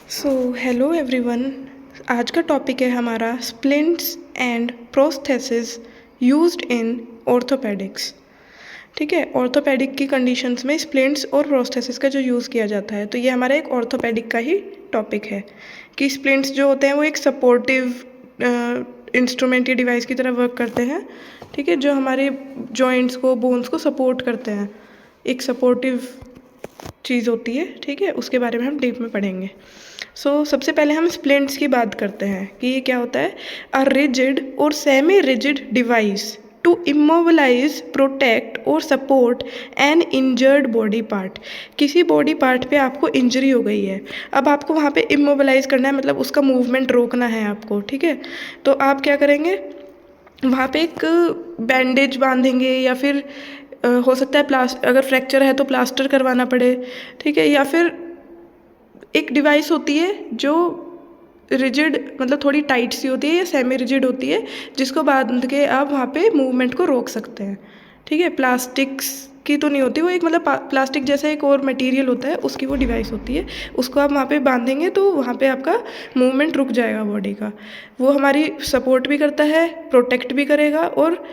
So hello everyone. आज का topic है हमारा splints and prosthesis used in orthopaedics. ठीक है, ऑर्थोपेडिक की कंडीशंस में स्प्लिंट्स और प्रोस्थेसिस का जो यूज़ किया जाता है, तो ये हमारा एक ऑर्थोपेडिक का ही टॉपिक है कि स्प्लिंट्स जो होते हैं वो एक सपोर्टिव इंस्ट्रूमेंट या डिवाइस की तरह वर्क करते हैं। ठीक है, जो हमारे जॉइंट्स को, बोन्स को सपोर्ट करते हैं, एक सपोर्टिव चीज़ होती है। ठीक है, उसके बारे में हम डीप में पढ़ेंगे। सबसे पहले हम स्प्लिंट्स की बात करते हैं कि ये क्या होता है। अ रिजिड और semi rigid device to immobilise, protect और support an injured body part. किसी बॉडी पार्ट पे आपको इंजरी हो गई है, अब आपको वहाँ पे इमोबिलाइज करना है, मतलब उसका मूवमेंट रोकना है आपको। ठीक है, तो आप क्या करेंगे, वहाँ पे एक बैंडेज बांधेंगे या फिर हो सकता है अगर फ्रैक्चर है तो प्लास्टर करवाना पड़े। ठीक है, या फिर एक डिवाइस होती है जो रिजिड, मतलब थोड़ी टाइट सी होती है या सेमी रिजिड होती है, जिसको बांध के आप वहाँ पे मूवमेंट को रोक सकते हैं। ठीक है, प्लास्टिक्स की तो नहीं होती वो, एक मतलब प्लास्टिक जैसा एक और मटेरियल होता है, उसकी वो डिवाइस होती है। उसको आप वहाँ पे बांधेंगे तो वहाँ पे आपका मूवमेंट रुक जाएगा बॉडी का। वो हमारी सपोर्ट भी करता है, प्रोटेक्ट भी करेगा और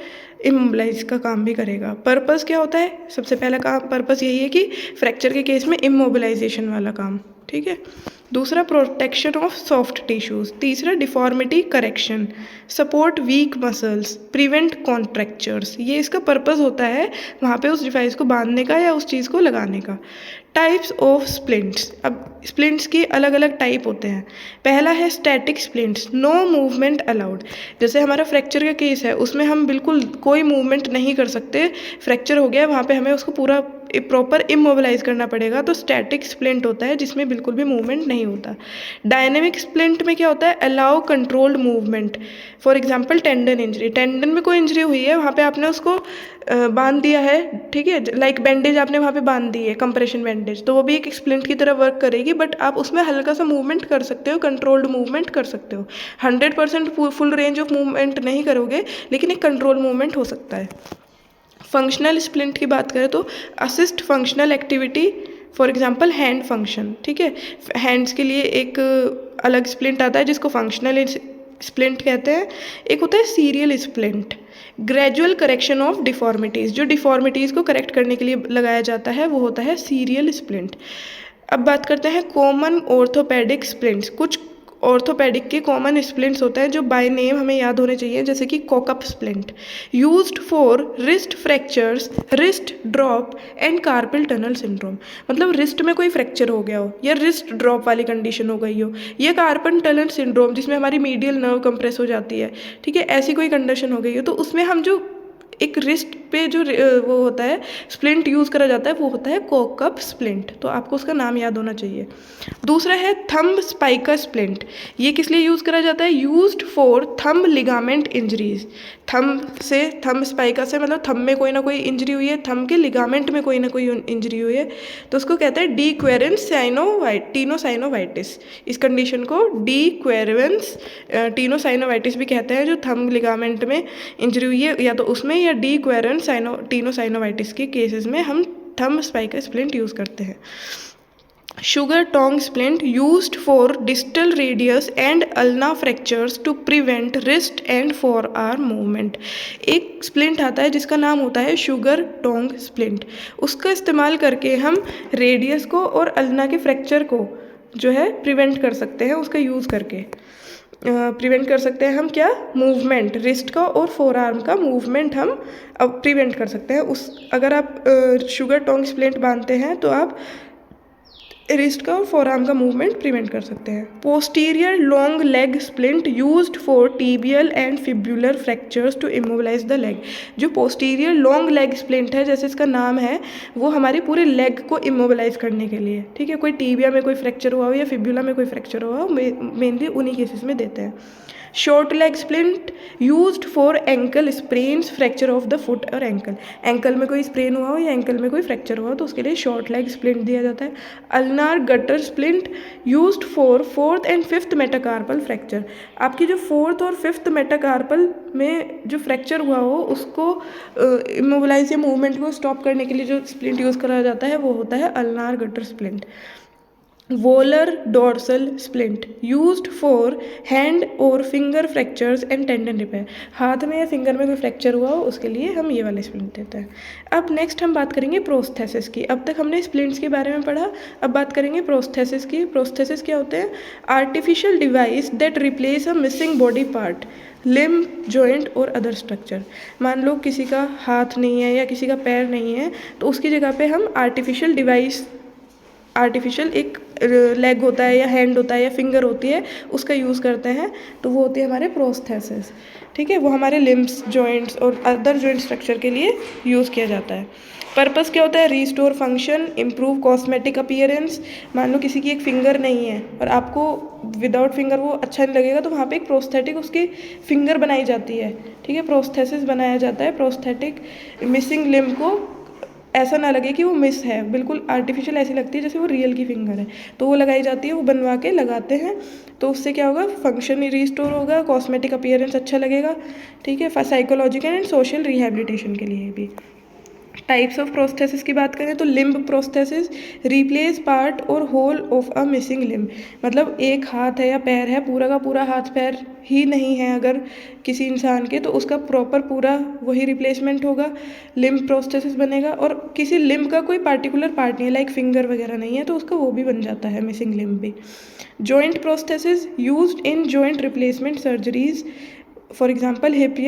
इमोबिलाइज का काम भी करेगा। पर्पस क्या होता है, सबसे पहला काम पर्पस यही है कि फ्रैक्चर के केस में इमोबिलाइजेशन वाला काम। ठीक है, दूसरा प्रोटेक्शन ऑफ सॉफ्ट टिश्यूज, तीसरा deformity correction, support week muscles, prevent contractures. ये इसका पर्पस होता है वहाँ पे उस डिवाइस को बांधने का या उस चीज़ को लगाने का। टाइप्स ऑफ स्प्लिंट्स, अब स्प्लिंट्स की अलग अलग टाइप होते हैं। पहला है static splints, no movement allowed. जैसे हमारा फ्रैक्चर का केस है, उसमें हम बिल्कुल कोई मूवमेंट नहीं कर सकते, फ्रैक्चर हो गया वहाँ पे हमें उसको पूरा प्रॉपर इमोबिलाइज करना पड़ेगा, तो स्टैटिक स्प्लिंट होता है जिसमें बिल्कुल भी मूवमेंट नहीं होता। डायनेमिक स्प्लिंट में क्या होता है, allow controlled movement. For example tendon injury, tendon में कोई इंजरी हुई है, वहाँ पे आपने उसको बांध दिया है। ठीक है, लाइक बैंडेज आपने वहाँ पे बांध दी है, कंप्रेशन बैंडेज, तो वो भी एक स्प्लिंट की तरह वर्क करेगी, बट आप उसमें हल्का सा मूवमेंट कर सकते हो, कंट्रोल्ड मूवमेंट कर सकते हो। 100% फुल रेंज ऑफ मूवमेंट नहीं करोगे, लेकिन एक कंट्रोल मूवमेंट हो सकता है। फंक्शनल स्प्लिंट की बात करें तो assist functional activity, for example hand function. ठीक है, हैंड्स के लिए एक अलग स्प्लिंट आता है जिसको फंक्शनल स्प्लिंट कहते हैं। एक होता है serial splint, gradual correction of deformities, जो डिफॉर्मिटीज़ को करेक्ट करने के लिए लगाया जाता है, वो होता है सीरियल स्प्लिंट। अब बात करते हैं कॉमन ऑर्थोपेडिक स्प्लिंट्स। कुछ ऑर्थोपेडिक के कॉमन स्प्लिंट्स होते हैं जो बाय नेम हमें याद होने चाहिए, जैसे कि cockup splint, used for wrist fractures, wrist drop and carpal tunnel syndrome. मतलब रिस्ट में कोई फ्रैक्चर हो गया हो या रिस्ट ड्रॉप वाली कंडीशन हो गई हो, या कार्पल टनल सिंड्रोम जिसमें हमारी मीडियल नर्व कंप्रेस हो जाती है। ठीक है, ऐसी कोई कंडीशन हो गई हो, तो उसमें हम जो एक रिस्ट पे जो वो होता है स्प्लिंट यूज़ करा जाता है, वो होता है कॉकअप स्प्लिंट, तो आपको उसका नाम याद होना चाहिए। दूसरा है थंब स्पाइकर स्प्लिंट। ये किस लिए यूज़ करा जाता है, used for thumb ligament injuries. Thumb spica से मतलब थंब में कोई ना कोई इंजरी हुई है, थंब के लिगामेंट में कोई ना कोई इंजरी हुई है, तो उसको कहते हैं डी क्वेरेंस टीनोसाइनोवाइटिस। इस कंडीशन को डी क्वेरेंस टीनोसाइनोवाइटिस भी कहते हैं, जो थंब लिगामेंट में इंजरी हुई है या तो उसमें, या डी क्वेरेंस टीनोसाइनोवाइटिस के केसेस में हम थंब स्पाइकर स्प्लिंट यूज़ करते हैं। Sugar tong splint, used for distal radius and ulna fractures to prevent wrist and for arm movement. एक स्प्लिंट आता है जिसका नाम होता है शुगर टोंग स्प्लिंट। उसका इस्तेमाल करके हम रेडियस को और अल्ना के फ्रैक्चर को जो है प्रिवेंट कर सकते हैं, उसका यूज़ करके प्रिवेंट कर सकते हैं हम क्या, मूवमेंट, रिस्ट का और फोर आर्म का मूवमेंट हम अब प्रिवेंट कर सकते हैं। अगर आप शुगर टोंग स्प्लिंट बांधते हैं तो आप रिस्ट का और फोरआर्म का मूवमेंट प्रिवेंट कर सकते हैं। Posterior long leg splint, used for tibial and fibular fractures to immobilise the leg. जो पोस्टीरियर लॉन्ग लेग स्प्लिंट है, जैसे इसका नाम है, वो हमारे पूरे लेग को इमोबिलाइज करने के लिए। ठीक है, कोई टीबिया में कोई फ्रैक्चर हुआ हो या फिब्युला में कोई फ्रैक्चर हुआ हो, मेनली उन्हीं केसेस में देते हैं। Short leg splint, used for ankle sprains, fracture of the foot और एंकल में कोई स्प्रेन हुआ हो या एंकल में कोई फ्रैक्चर हुआ हो तो उसके लिए शॉर्ट लेग स्प्लिंट दिया जाता है। Ulnar gutter splint, used for fourth and fifth metacarpal fracture. आपकी जो फोर्थ और फिफ्थ मेटाकार्पल में जो फ्रैक्चर हुआ हो उसको इमोबिलाइज या मूवमेंट को स्टॉप करने के लिए जो स्प्लिंट यूज़ करा जाता है वो होता है ulnar gutter splint. Volar dorsal splint used for hand और finger fractures and tendon repair. हाथ में या फिंगर में कोई फ्रैक्चर हुआ हो उसके लिए हम ये वाले स्प्लिंट देते हैं। अब नेक्स्ट हम बात करेंगे प्रोस्थेसिस की। अब तक हमने स्प्लिंट्स के बारे में पढ़ा, अब बात करेंगे प्रोस्थेसिस की। प्रोस्थेसिस क्या होते हैं? Artificial device that replace a missing body part, limb, joint और अदर स्ट्रक्चर। मान लो किसी का हाथ नहीं है या किसी का पैर नहीं है, तो उसकी जगह पे हम आर्टिफिशियल डिवाइस, आर्टिफिशियल एक लेग होता है या हैंड होता है या फिंगर होती है, उसका यूज़ करते हैं, तो वो होती है हमारे प्रोस्थेसिस। ठीक है, वो हमारे लिम्स, जॉइंट्स और अदर जॉइंट स्ट्रक्चर के लिए यूज़ किया जाता है। पर्पस क्या होता है? Restore function, improve cosmetic appearance. मान लो किसी की एक फिंगर नहीं है और आपको विदाउट फिंगर वो अच्छा नहीं लगेगा, तो वहाँ पे एक प्रोस्थेटिक उसकी फिंगर बनाई जाती है। ठीक है, प्रोस्थेसिस बनाया जाता है। प्रोस्थेटिक मिसिंग लिम्ब को ऐसा ना लगे कि वो मिस है, बिल्कुल आर्टिफिशियल ऐसी लगती है जैसे वो रियल की फिंगर है, तो वो लगाई जाती है, वो बनवा के लगाते हैं। तो उससे क्या होगा? फंक्शन ही रिस्टोर होगा, कॉस्मेटिक अपीयरेंस अच्छा लगेगा। ठीक है, साइकोलॉजिकल एंड सोशल रिहेबिलिटेशन के लिए भी। टाइप्स ऑफ प्रोस्थेसिस की बात करें तो लिम्ब प्रोस्थेसिस, रिप्लेस पार्ट और whole of a missing limb. मतलब एक हाथ है या पैर है, पूरा का पूरा हाथ पैर ही नहीं है अगर किसी इंसान के, तो उसका प्रॉपर पूरा वही रिप्लेसमेंट होगा, लिम्ब प्रोस्थेसिस बनेगा। और किसी लिम्ब का कोई पार्टिकुलर पार्ट नहीं है, लाइक फिंगर वगैरह नहीं है, तो उसका वो भी बन जाता है, मिसिंग लिम्ब भी। Joint prosthesis used in joint replacement surgeries, for example hip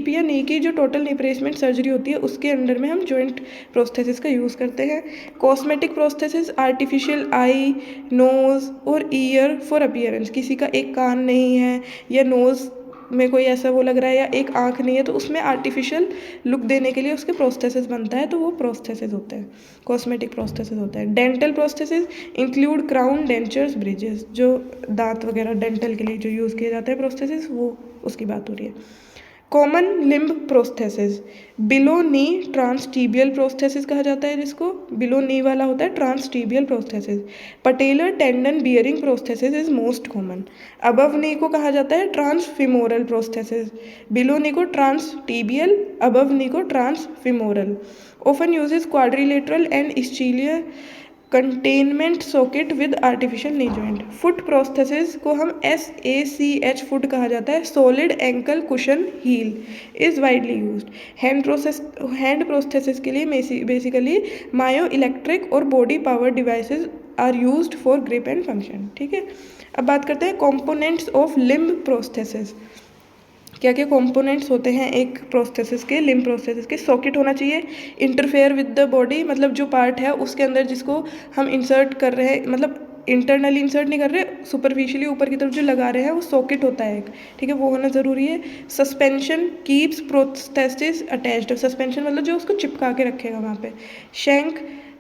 या नी की जो टोटल रिप्लेसमेंट सर्जरी होती है उसके अंडर में हम जॉइंट प्रोस्थेसिस का यूज़ करते हैं। Cosmetic prosthesis, artificial eye, nose और ईयर फॉर अपीयरेंस। किसी का एक कान नहीं है या नोज़ में कोई ऐसा वो लग रहा है या एक आँख नहीं है, तो उसमें आर्टिफिशियल लुक देने के लिए उसके प्रोस्थेसिस बनता है, तो वो प्रोस्थेसिस होते हैं, कॉस्मेटिक प्रोस्थेसिस होते हैं। Dental prosthesis include crown, dentures, bridges. जो दांत वगैरह डेंटल के लिए जो यूज़ किए जाते हैं प्रोस्थेसिस, वो उसकी बात हो रही है। Common limb prosthesis, below knee transtibial prosthesis कहा जाता है जिसको, बिलो नी वाला होता है transtibial prosthesis. Patellar tendon bearing prosthesis is most common. Above knee को कहा जाता है ट्रांसफिमोरल प्रोस्थेसिस, बिलो नी को ट्रांसटीबियल, अबव नी को transfemoral. Often uses quadrilateral and ischial containment socket with artificial knee joint. Foot prosthesis को हम SACH फुट कहा जाता है, solid ankle cushion heel is widely used. Hand prosthesis के लिए बेसिकली मायो इलेक्ट्रिक और body power devices are used for grip and function. ठीक है, अब बात करते हैं कंपोनेंट्स ऑफ लिम्ब प्रोस्थेसिस। क्या क्या कंपोनेंट्स होते हैं एक प्रोस्थेसिस के, लिम्ब प्रोस्थेसिस के? सॉकेट होना चाहिए, इंटरफेयर विद द बॉडी, मतलब जो पार्ट है उसके अंदर जिसको हम इंसर्ट कर रहे हैं, मतलब इंटरनली इंसर्ट नहीं कर रहे, सुपरफिशियली ऊपर की तरफ जो लगा रहे हैं वो सॉकेट होता है एक। ठीक है, वो होना ज़रूरी है। Suspension keeps prosthesis attached, suspension मतलब जो उसको चिपका के रखेगा वहाँ पे। Shank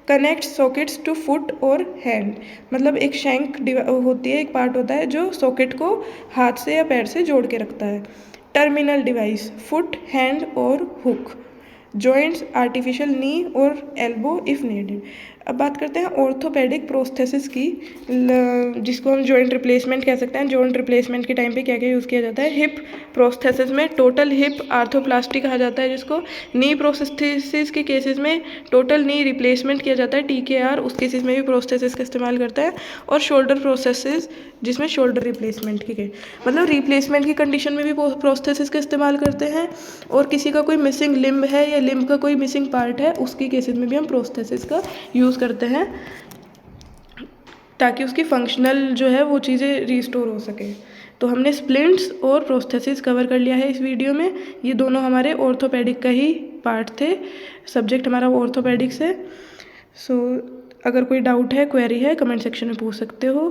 connect sockets to foot और हैंड, मतलब एक शैंक होती है, एक पार्ट होता है जो सॉकेट को हाथ से या पैर से जोड़ के रखता है। टर्मिनल डिवाइस, फुट, हैंड और हुक। जॉइंट्स, आर्टिफिशियल नी और एल्बो इफ़ नीडेड। अब बात करते हैं ऑर्थोपेडिक प्रोस्थेसिस की, जिसको हम जॉइंट रिप्लेसमेंट कह सकते हैं। जॉइंट रिप्लेसमेंट के टाइम पे क्या क्या यूज़ किया जाता है? हिप प्रोस्थेसिस में टोटल हिप आर्थोप्लास्टी कहा जाता है जिसको। नी प्रोस्थेसिस के केसेस में टोटल नी रिप्लेसमेंट किया जाता है, TKR, उस केसेस में भी प्रोस्थेसिस का इस्तेमाल करता है। और शोल्डर प्रोस्थेसिस जिसमें शोल्डर रिप्लेसमेंट की मतलब रिप्लेसमेंट की कंडीशन में भी प्रोस्थेसिस का इस्तेमाल करते हैं। और किसी का कोई मिसिंग लिम्ब है या लिम्ब का कोई मिसिंग पार्ट है, उसकी केसेस में भी हम प्रोस्थेसिस का यूज़ करते हैं ताकि उसकी फंक्शनल जो है वो चीज़ें रिस्टोर हो सके। तो हमने स्प्लिंट्स और प्रोस्थेसिस कवर कर लिया है इस वीडियो में। ये दोनों हमारे ऑर्थोपेडिक का ही पार्ट थे, सब्जेक्ट हमारा ऑर्थोपेडिक्स है। सो अगर कोई डाउट है, क्वेरी है, कमेंट सेक्शन में पूछ सकते हो।